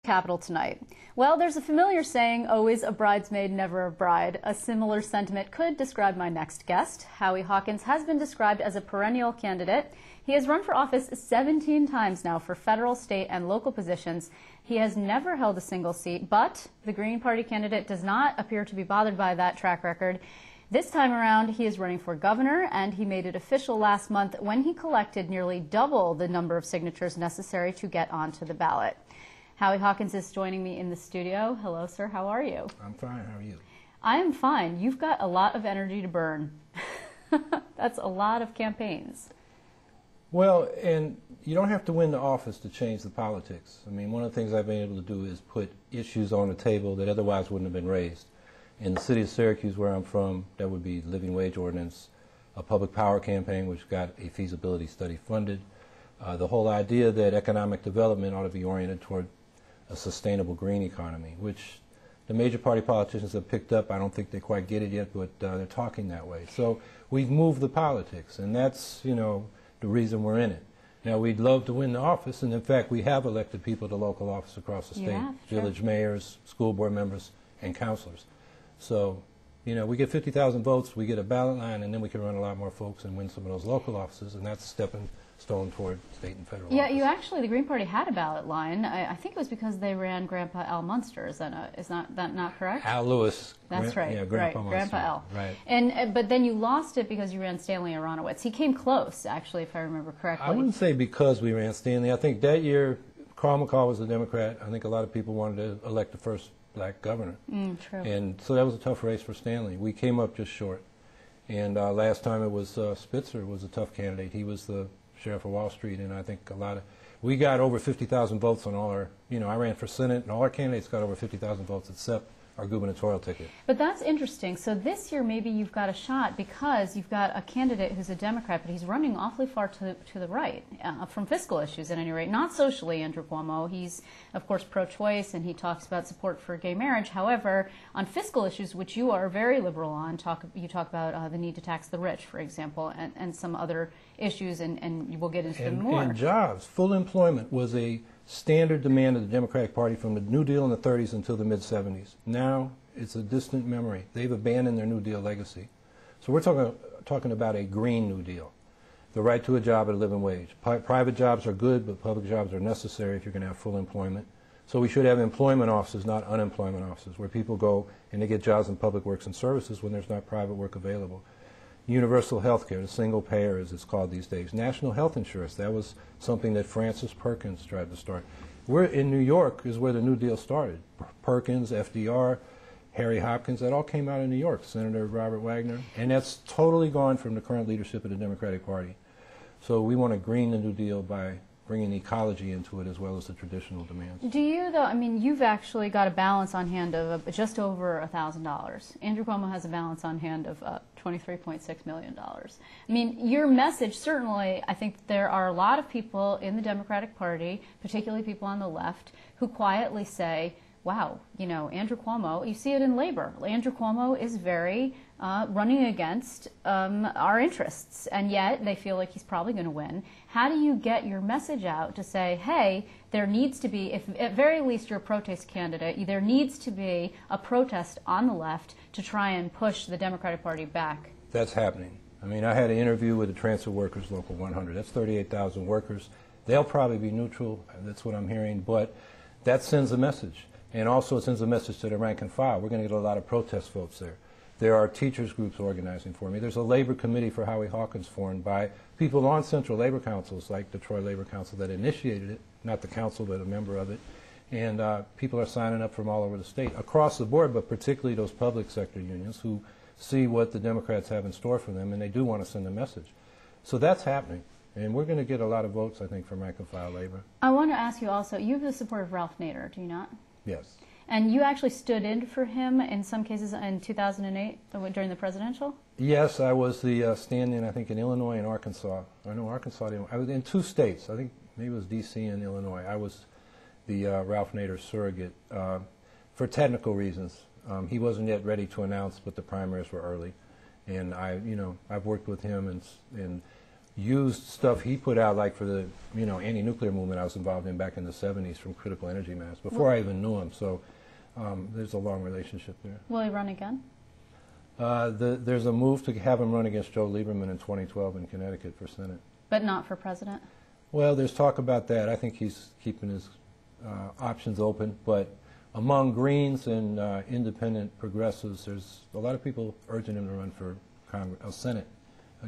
Capital tonight. Well, there's a familiar saying, always a bridesmaid, never a bride. A similar sentiment could describe my next guest. Howie Hawkins has been described as a perennial candidate. He has run for office 17 times now for federal, state, and local positions. He has never held a single seat, but the Green Party candidate does not appear to be bothered by that track record. This time around, he is running for governor, and he made it official last month when he collected nearly double the number of signatures necessary to get onto the ballot. Howie Hawkins is joining me in the studio. Hello, sir. How are you? I'm fine. How are you? I am fine. You've got a lot of energy to burn. That's a lot of campaigns. Well, and you don't have to win the office to change the politics. I mean, one of the things I've been able to do is put issues on the table that otherwise wouldn't have been raised. In the city of Syracuse, where I'm from, that would be living wage ordinance, a public power campaign, which got a feasibility study funded. The whole idea that economic development ought to be oriented toward a sustainable green economy, which the major party politicians have picked up. I don't think they quite get it yet, but they're talking that way. So we've moved the politics, and that's, the reason we're in it. Now, we'd love to win the office, and in fact, we have elected people to local office across the state, village mayors, school board members, and councilors. So, we get 50,000 votes, we get a ballot line, and then we can run a lot more folks and win some of those local offices, and that's stepping stone toward state and federal office. You actually, the Green Party had a ballot line. I think it was because they ran Grandpa Al Munster. Is that not correct? Al Lewis. That's right. Yeah, Grandpa right. Munster. Grandpa Al. Right. But then you lost it because you ran Stanley Aronowitz. He came close, actually, if I remember correctly. I wouldn't say because we ran Stanley. I think that year Carl McCall was a Democrat. I think a lot of people wanted to elect the first black governor. True. And so that was a tough race for Stanley. We came up just short. And last time it was Spitzer was a tough candidate. He was the sheriff of Wall Street, and I think we got over 50,000 votes on all our, I ran for Senate, and all our candidates got over 50,000 votes except our gubernatorial ticket. But that's interesting. So this year maybe you've got a shot because you've got a candidate who's a Democrat, but he's running awfully far to the right, from fiscal issues at any rate. Not socially, Andrew Cuomo. He's, of course, pro-choice, and he talks about support for gay marriage. However, on fiscal issues, which you are very liberal on, you talk about the need to tax the rich, for example, and some other issues, and we'll get into them more. And jobs. Full employment was a standard demand of the Democratic Party from the New Deal in the 30s until the mid-70s. Now it's a distant memory. They've abandoned their New Deal legacy. So we're talking about a green New Deal, the right to a job at a living wage. Private jobs are good, but public jobs are necessary if you're going to have full employment. So we should have employment offices, not unemployment offices, where people go and they get jobs in public works and services when there's not private work available. Universal health care, the single payer as it's called these days. National health insurance, that was something that Francis Perkins tried to start. We're in New York is where the New Deal started. Perkins, FDR, Howie Hawkins, that all came out of New York, Senator Robert Wagner. And that's totally gone from the current leadership of the Democratic Party. So we want to green the New Deal by bringing ecology into it as well as the traditional demands. Do you, though, you've actually got a balance on hand of just over $1,000. Andrew Cuomo has a balance on hand of $23.6 million. Your message, certainly, I think there are a lot of people in the Democratic Party, particularly people on the left, who quietly say, wow, Andrew Cuomo, you see it in labor. Andrew Cuomo is very running against our interests, and yet they feel like he's probably going to win. How do you get your message out to say, hey, there needs to be, if at very least you're a protest candidate, there needs to be a protest on the left to try and push the Democratic Party back? That's happening. I had an interview with the Transfer Workers Local 100. That's 38,000 workers. They'll probably be neutral. That's what I'm hearing. But that sends a message. And also it sends a message to the rank and file. We're going to get a lot of protest votes there. There are teachers groups organizing for me. There's a labor committee for Howie Hawkins formed by people on central labor councils like the Troy Labor Council that initiated it, not the council but a member of it. And people are signing up from all over the state, across the board, but particularly those public sector unions who see what the Democrats have in store for them, and they do want to send a message. So that's happening. And we're going to get a lot of votes, I think, from rank and file labor. I want to ask you also, you have the support of Ralph Nader, do you not? Yes. And you actually stood in for him in some cases in 2008 during the presidential? Yes, I was the stand-in, I think, in Illinois and Arkansas. I know Arkansas didn't. I was in 2 states. I think maybe it was D.C. and Illinois. I was the Ralph Nader surrogate for technical reasons. He wasn't yet ready to announce, but the primaries were early. And I've worked with him and used stuff he put out, like for the anti-nuclear movement I was involved in back in the 70s from Critical Energy Mass, before I even knew him. So there's a long relationship there. Will he run again? There's a move to have him run against Joe Lieberman in 2012 in Connecticut for Senate. But not for president? Well, there's talk about that. I think he's keeping his options open, but among Greens and independent progressives, there's a lot of people urging him to run for Senate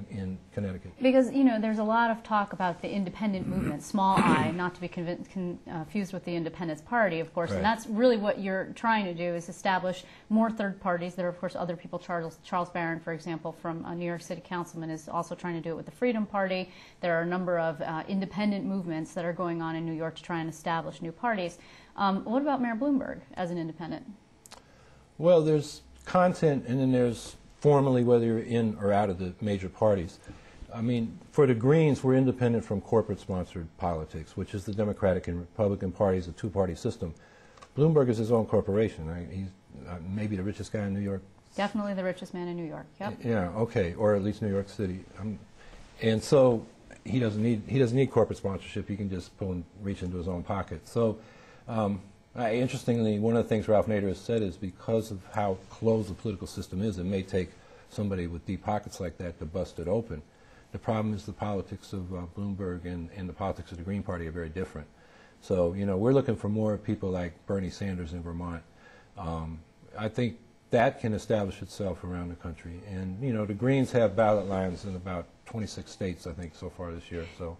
in Connecticut. Because, there's a lot of talk about the independent movement, small I, not to be confused with the Independence Party, of course, right. And that's really what you're trying to do, is establish more third parties. There are, of course, other people. Charles Barron, for example, from New York City Councilman, is also trying to do it with the Freedom Party. There are a number of independent movements that are going on in New York to try and establish new parties. What about Mayor Bloomberg as an independent? Well, there's content, and then there's formally whether you're in or out of the major parties. I mean, for the Greens, we're independent from corporate-sponsored politics, which is the Democratic and Republican parties, a two-party system. Bloomberg is his own corporation. Right? He's maybe the richest guy in New York. Definitely the richest man in New York. Yep. Yeah. Okay. Or at least New York City. And so he doesn't need corporate sponsorship. He can just pull and reach into his own pocket. So. Interestingly, one of the things Ralph Nader has said is because of how closed the political system is, it may take somebody with deep pockets like that to bust it open. The problem is the politics of Bloomberg and the politics of the Green Party are very different. So, we're looking for more people like Bernie Sanders in Vermont. I think that can establish itself around the country. And, the Greens have ballot lines in about 26 states, I think, so far this year. So.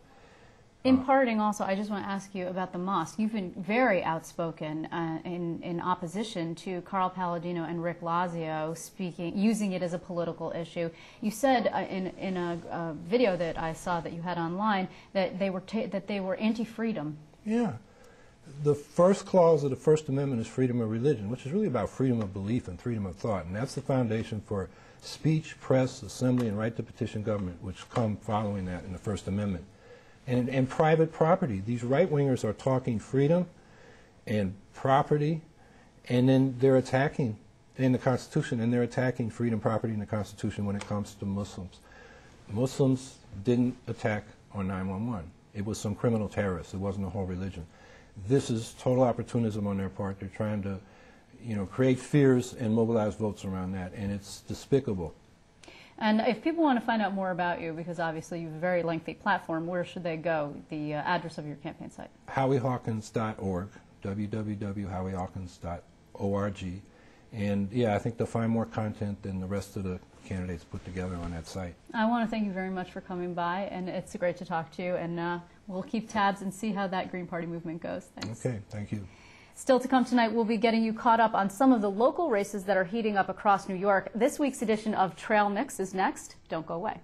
In parting also, I just want to ask you about the mosque. You've been very outspoken in opposition to Carl Palladino and Rick Lazio using it as a political issue. You said in a video that I saw that you had online that they were anti-freedom. Yeah. The first clause of the First Amendment is freedom of religion, which is really about freedom of belief and freedom of thought, and that's the foundation for speech, press, assembly, and right to petition government, which come following that in the First Amendment. And private property. These right-wingers are talking freedom and property, and then they're attacking in the Constitution, and they're attacking freedom, property, and the Constitution when it comes to Muslims. Muslims didn't attack on 9/11. It was some criminal terrorists. It wasn't a whole religion. This is total opportunism on their part. They're trying to, create fears and mobilize votes around that, and it's despicable. And if people want to find out more about you, because obviously you have a very lengthy platform, where should they go? The address of your campaign site? HowieHawkins.org, www.howiehawkins.org. And, yeah, I think they'll find more content than the rest of the candidates put together on that site. I want to thank you very much for coming by, and it's great to talk to you. And we'll keep tabs and see how that Green Party movement goes. Thanks. Okay, thank you. Still to come tonight, we'll be getting you caught up on some of the local races that are heating up across New York. This week's edition of Trail Mix is next. Don't go away.